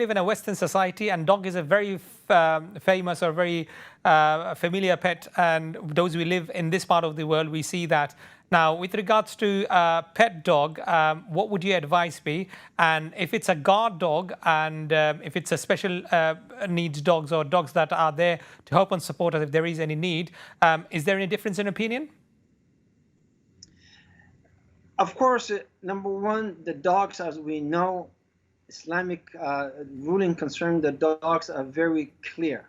live in a Western society, and dog is a very famous or very familiar pet. And those who live in this part of the world, we see that. Now, with regards to pet dog, what would your advice be? And if it's a guard dog, and if it's a special needs dogs or dogs that are there to help and support us if there is any need, is there any difference in opinion? Of course, number one, the dogs, as we know, Islamic ruling concerning the dogs are very clear.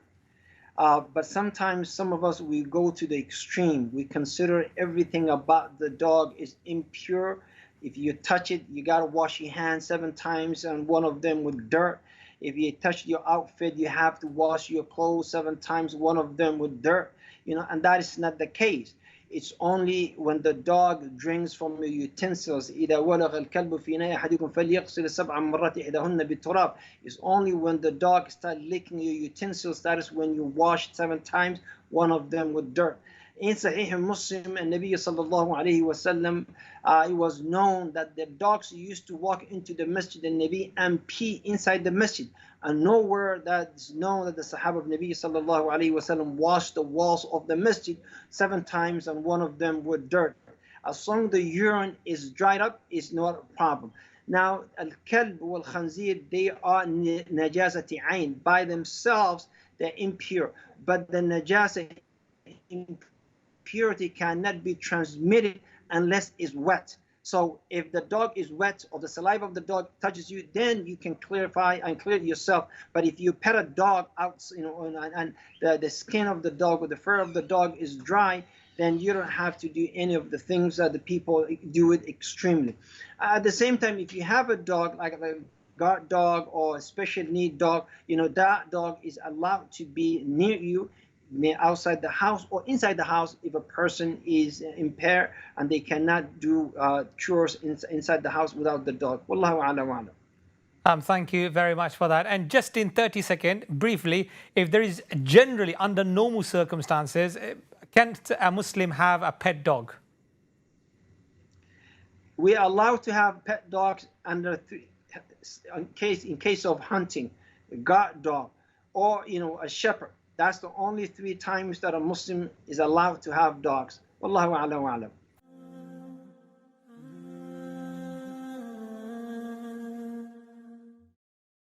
But sometimes some of us, we go to the extreme. We consider everything about the dog is impure. If you touch it, you got to wash your hands 7 times, and one of them with dirt. If you touch your outfit, you have to wash your clothes 7 times, one of them with dirt. And that is not the case. It's only when the dog drinks from the utensils. إذا ولغ الكلب في إناء أحدكم فليغسل 7 مرات إحداهن بالتراب. It's only when the dog starts licking your utensils, that is when you wash 7 times, one of them with dirt. In Sahih Muslim, and Nabi sallallahu alayhi wasallam, it was known that the dogs used to walk into the masjid and Nabi and pee inside the masjid. And nowhere that is known that the Sahaba of Nabi sallallahu alayhi wasallam washed the walls of the masjid 7 times, and one of them with dirt. As long as the urine is dried up, it's not a problem. Now, al-kalb wal-khanzir, they are najasati ayn. By themselves, they're impure. But the najasa, impurity cannot be transmitted unless it's wet. So if the dog is wet or the saliva of the dog touches you, then you can clarify and clear it yourself. But if you pet a dog out, and the skin of the dog or the fur of the dog is dry, then you don't have to do any of the things that the people do it extremely. At the same time, if you have a dog like a guard dog or a special need dog, that dog is allowed to be near you, outside the house or inside the house if a person is impaired and they cannot do chores inside the house without the dog. Wallahu a'lam. Thank you very much for that. And just in 30 seconds, briefly, if there is generally under normal circumstances, can a Muslim have a pet dog? We are allowed to have pet dogs in case of hunting, a guard dog, or a shepherd. That's the only 3 times that a Muslim is allowed to have dogs. Wallahu a'lam.